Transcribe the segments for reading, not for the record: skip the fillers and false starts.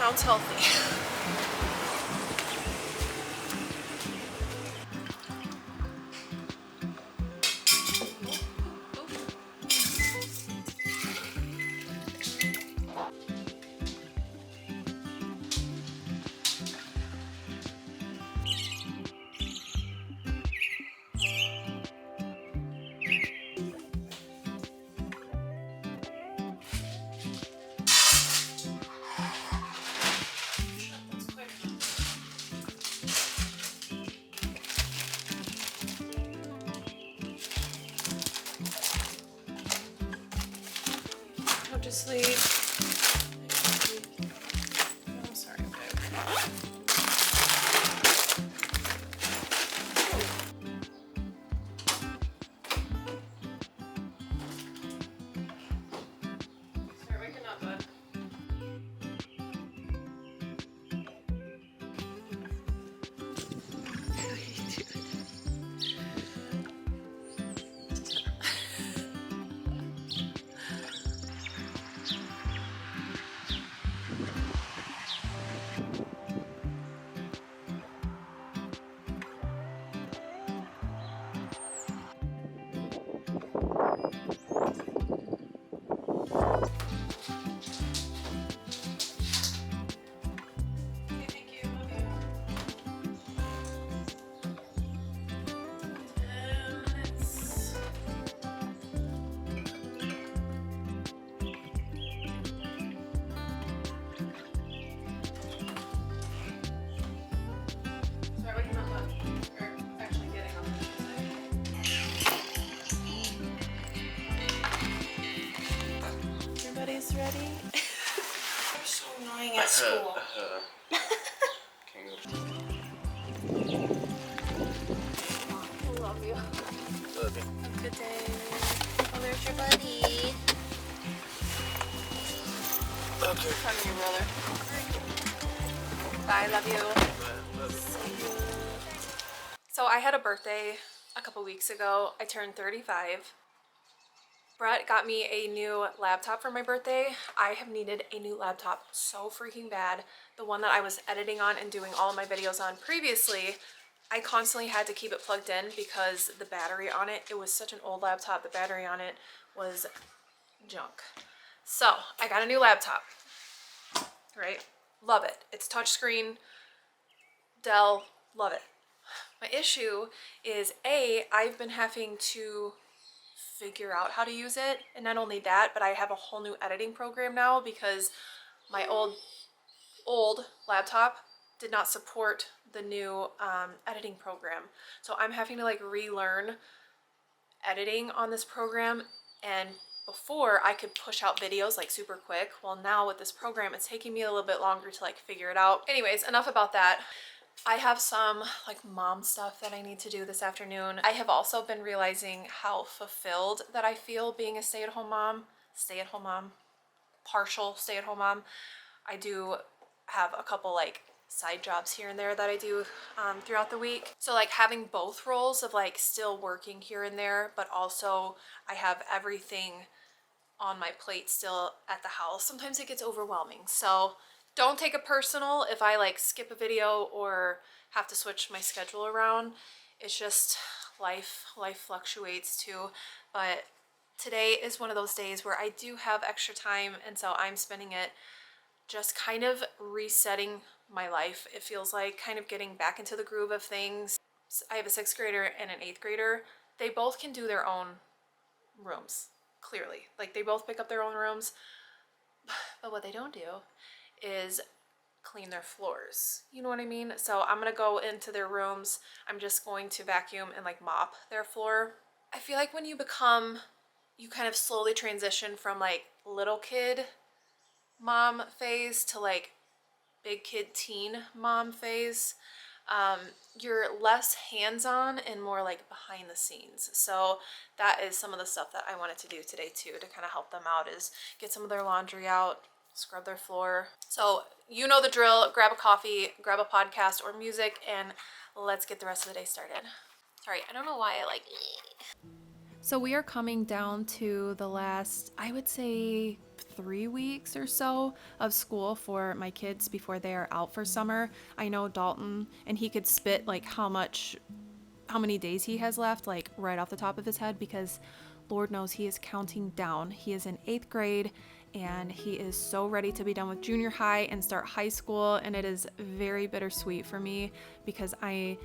Sounds healthy. Go to sleep. Oh, sorry, babe. Start waking up, bud. Okay, thank you. Love you. 10 minutes. Start waking up, bud. Or actually getting up, I should say. Everybody's ready? You're so annoying at school. I love you. Love you. Have a good day. Oh, there's your buddy. Okay. Come here, brother. Bye, love you. Love you. So I had a birthday a couple weeks ago. I turned 35. Brett got me a new laptop for my birthday. I have needed a new laptop so freaking bad. The one that I was editing on and doing all of my videos on previously, I constantly had to keep it plugged in because the battery on it, it was such an old laptop, the battery on it was junk. So I got a new laptop, right? Love it. It's touchscreen, Dell, love it. My issue is I've been having to figure out how to use it, and not only that, but I have a whole new editing program now because my old laptop did not support the new editing program. So I'm having to like relearn editing on this program, and before I could push out videos like super quick. Well, now with this program, it's taking me a little bit longer to like figure it out. Anyways, enough about that. I have some like mom stuff that I need to do this afternoon. I have also been realizing how fulfilled that I feel being a stay-at-home mom, partial stay-at-home mom. I do have a couple like side jobs here and there that I do throughout the week. So like having both roles of like still working here and there, but also I have everything on my plate still at the house. Sometimes it gets overwhelming. So don't take it personal if I like skip a video or have to switch my schedule around. It's just life fluctuates too. But today is one of those days where I do have extra time, and so I'm spending it just kind of resetting my life. It feels like kind of getting back into the groove of things. I have a 6th grader and an 8th grader. They both can do their own rooms, clearly. Like they both pick up their own rooms, but what they don't do is clean their floors. You know what I mean? So I'm gonna go into their rooms. I'm just going to vacuum and like mop their floor. I feel like when you kind of slowly transition from like little kid mom phase to like big kid teen mom phase. You're less hands-on and more like behind the scenes. So that is some of the stuff that I wanted to do today too, to kind of help them out, is get some of their laundry out, scrub their floor. So you know the drill. Grab a coffee, grab a podcast or music, and let's get the rest of the day started. Sorry, I don't know why I like... So we are coming down to the last, I would say, 3 weeks or so of school for my kids before they are out for summer. I know Dalton, and he could spit like how many days he has left, like right off the top of his head, because Lord knows he is counting down. He is in 8th grade and he is so ready to be done with junior high and start high school, and it is very bittersweet for me because I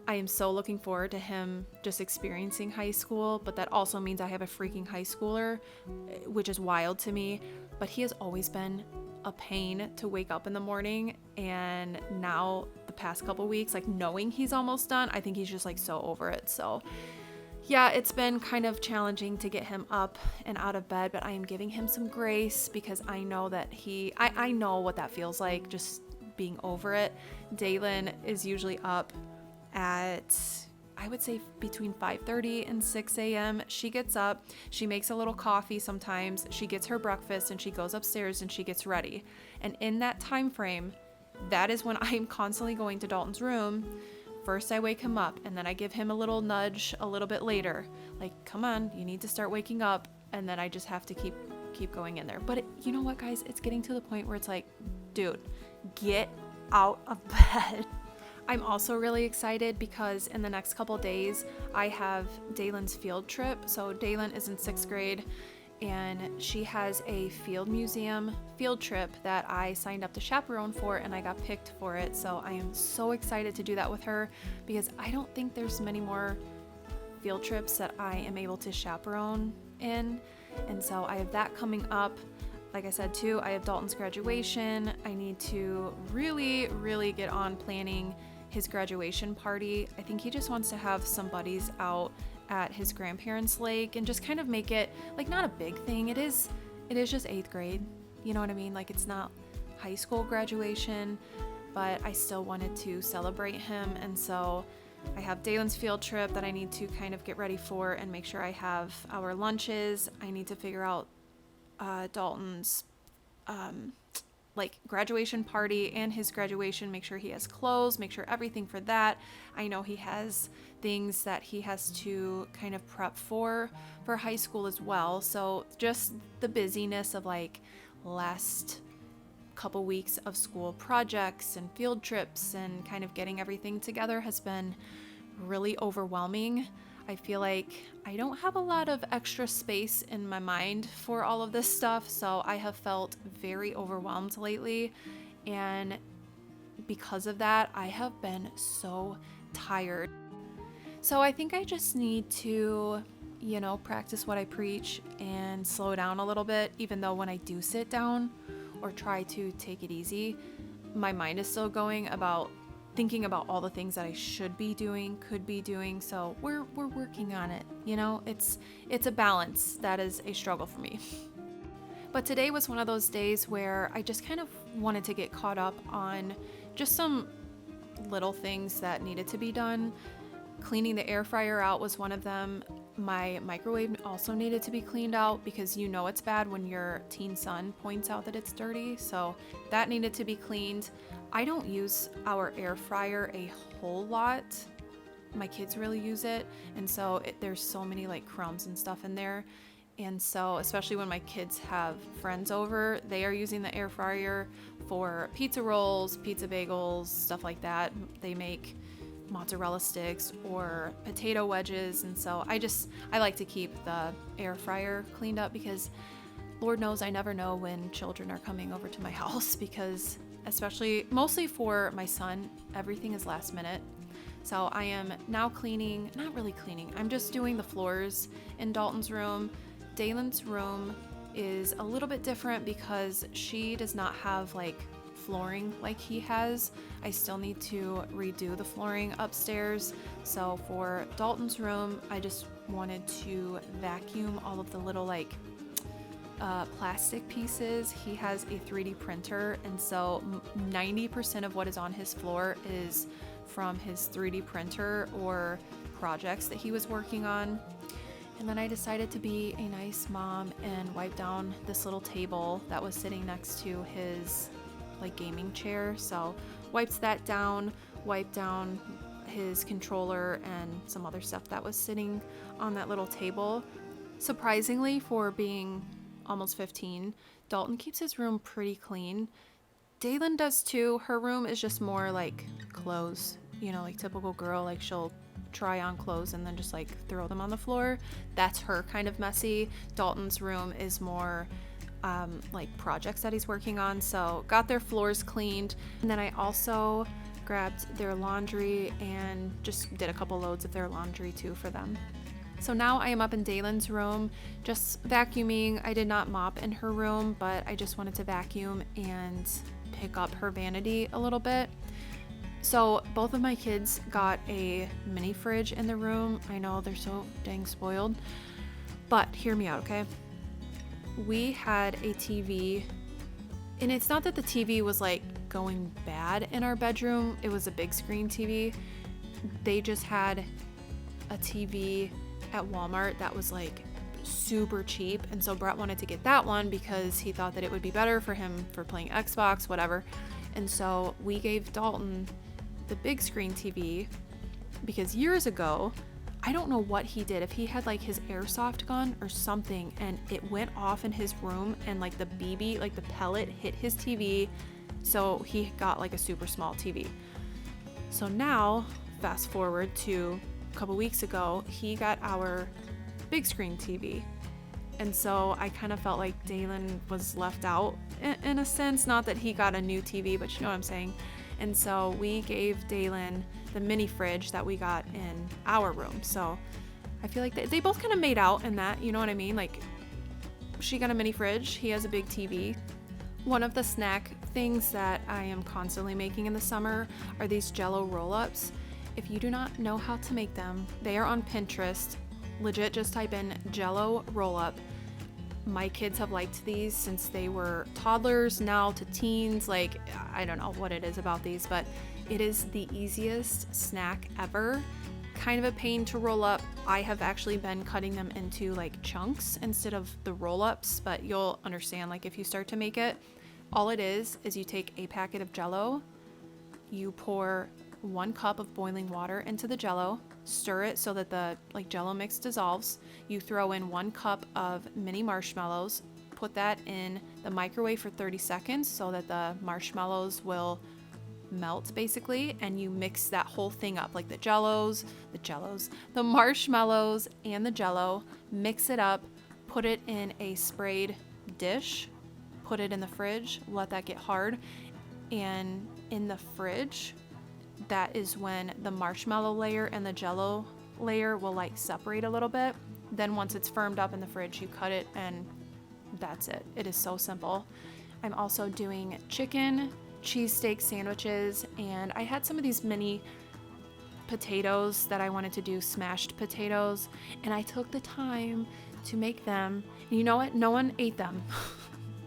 am so looking forward to him just experiencing high school, but that also means I have a freaking high schooler, which is wild to me. But he has always been a pain to wake up in the morning, and now the past couple weeks, like knowing he's almost done, I think he's just like so over it. So yeah, it's been kind of challenging to get him up and out of bed, but I am giving him some grace because I know that I know what that feels like, just being over it. Daylin is usually up at, I would say, between 5:30 and 6 a.m. She gets up, she makes a little coffee sometimes, she gets her breakfast, and she goes upstairs and she gets ready. And in that time frame, that is when I'm constantly going to Dalton's room. First I wake him up, and then I give him a little nudge a little bit later, like, come on, you need to start waking up. And then I just have to keep going in there. But you know what, guys, it's getting to the point where it's like, dude, get out of bed. I'm also really excited because in the next couple days I have Daylin's field trip. So Daylin is in 6th grade and she has a field museum field trip that I signed up to chaperone for, and I got picked for it. So I am so excited to do that with her because I don't think there's many more field trips that I am able to chaperone in. And so I have that coming up. Like I said too, I have Dalton's graduation. I need to really get on planning his graduation party. I think he just wants to have some buddies out at his grandparents' lake and just kind of make it like not a big thing. It is just 8th grade. You know what I mean? Like, it's not high school graduation, but I still wanted to celebrate him. And so I have Daylin's field trip that I need to kind of get ready for and make sure I have our lunches. I need to figure out Dalton's like graduation party and his graduation, make sure he has clothes, make sure everything for that. I know he has things that he has to kind of prep for high school as well. So just the busyness of like last couple weeks of school projects and field trips and kind of getting everything together has been really overwhelming. I feel like I don't have a lot of extra space in my mind for all of this stuff, so I have felt very overwhelmed lately, and because of that, I have been so tired. So I think I just need to, practice what I preach and slow down a little bit, even though when I do sit down or try to take it easy, my mind is still going about thinking about all the things that I should be doing, could be doing. So we're working on it. It's a balance that is a struggle for me. But today was one of those days where I just kind of wanted to get caught up on just some little things that needed to be done. Cleaning the air fryer out was one of them. My microwave also needed to be cleaned out because it's bad when your teen son points out that it's dirty. So that needed to be cleaned. I don't use our air fryer a whole lot. My kids really use it, and so there's so many like crumbs and stuff in there. And so especially when my kids have friends over, they are using the air fryer for pizza rolls, pizza bagels, stuff like that. They make mozzarella sticks or potato wedges, and so I like to keep the air fryer cleaned up because Lord knows I never know when children are coming over to my house, because mostly for my son, everything is last minute. So I am now not really cleaning, I'm just doing the floors in Dalton's room. Daylin's room is a little bit different because she does not have like flooring like he has. I still need to redo the flooring upstairs. So for Dalton's room, I just wanted to vacuum all of the little like plastic pieces. He has a 3D printer, and so 90% of what is on his floor is from his 3D printer or projects that he was working on. And then I decided to be a nice mom and wipe down this little table that was sitting next to his like gaming chair. So wiped that down, wiped down his controller and some other stuff that was sitting on that little table. Surprisingly, for being almost 15. Dalton keeps his room pretty clean. Daylin does too. Her room is just more like clothes, you know, like typical girl, like she'll try on clothes and then just like throw them on the floor. That's her kind of messy. Dalton's room is more like projects that he's working on. So got their floors cleaned. And then I also grabbed their laundry and just did a couple loads of their laundry too for them. So now I am up in Daylin's room, just vacuuming. I did not mop in her room, but I just wanted to vacuum and pick up her vanity a little bit. So both of my kids got a mini fridge in the room. I know they're so dang spoiled, but hear me out, okay? We had a TV, and it's not that the TV was like going bad in our bedroom. It was a big screen TV. They just had a TV at Walmart that was like super cheap, and so Brett wanted to get that one because he thought that it would be better for him for playing Xbox, whatever. And so we gave Dalton the big screen TV because years ago, I don't know what he did, if he had like his airsoft gun or something and it went off in his room and like the BB, like the pellet hit his TV, so he got like a super small TV. So now fast forward to a couple weeks ago, he got our big screen TV. And so I kind of felt like Daylin was left out in a sense, not that he got a new TV, but you know what I'm saying. And so we gave Daylin the mini fridge that we got in our room. So I feel like they both kind of made out in that, you know what I mean? Like she got a mini fridge, he has a big TV. One of the snack things that I am constantly making in the summer are these Jell-O roll-ups. If you do not know how to make them, they are on Pinterest. Legit, just type in Jell-O roll-up. My kids have liked these since they were toddlers, now to teens. Like, I don't know what it is about these, but it is the easiest snack ever. Kind of a pain to roll up. I have actually been cutting them into like chunks instead of the roll-ups, but you'll understand like if you start to make it. All it is you take a packet of Jell-O, you pour 1 cup of boiling water into the Jell-O, stir it so that the like Jell-O mix dissolves. You throw in 1 cup of mini marshmallows, put that in the microwave for 30 seconds so that the marshmallows will melt basically, and you mix that whole thing up, like the marshmallows and the Jell-O, mix it up, put it in a sprayed dish, put it in the fridge, let that get hard, and in the fridge, that is when the marshmallow layer and the Jell-O layer will like separate a little bit. Then once it's firmed up in the fridge, you cut it and that's it. It is so simple. I'm also doing chicken cheesesteak sandwiches, and I had some of these mini potatoes that I wanted to do, smashed potatoes, and I took the time to make them. And you know what? No one ate them.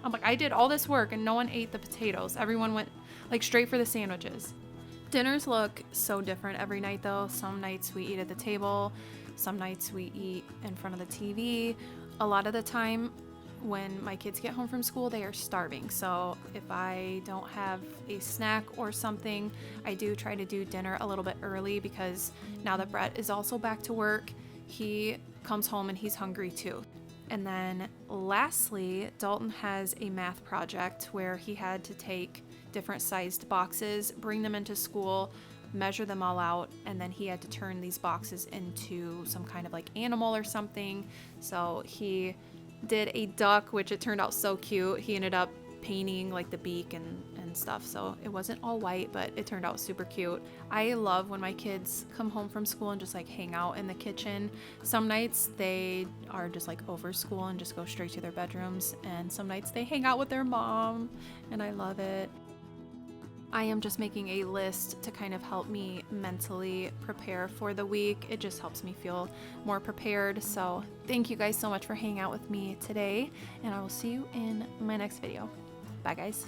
I'm like, I did all this work and no one ate the potatoes. Everyone went like straight for the sandwiches. Dinners look so different every night though. Some nights we eat at the table, some nights we eat in front of the TV. A lot of the time when my kids get home from school, they are starving. So if I don't have a snack or something, I do try to do dinner a little bit early because now that Brett is also back to work, he comes home and he's hungry too. And then lastly, Dalton has a math project where he had to take different sized boxes, bring them into school, measure them all out, and then he had to turn these boxes into some kind of like animal or something. So he did a duck, which it turned out so cute. He ended up painting like the beak and stuff, so it wasn't all white, but it turned out super cute. I love when my kids come home from school and just like hang out in the kitchen. Some nights they are just like over school and just go straight to their bedrooms, and some nights they hang out with their mom, and I love it. I am just making a list to kind of help me mentally prepare for the week. It just helps me feel more prepared. So thank you guys so much for hanging out with me today, and I will see you in my next video. Bye guys.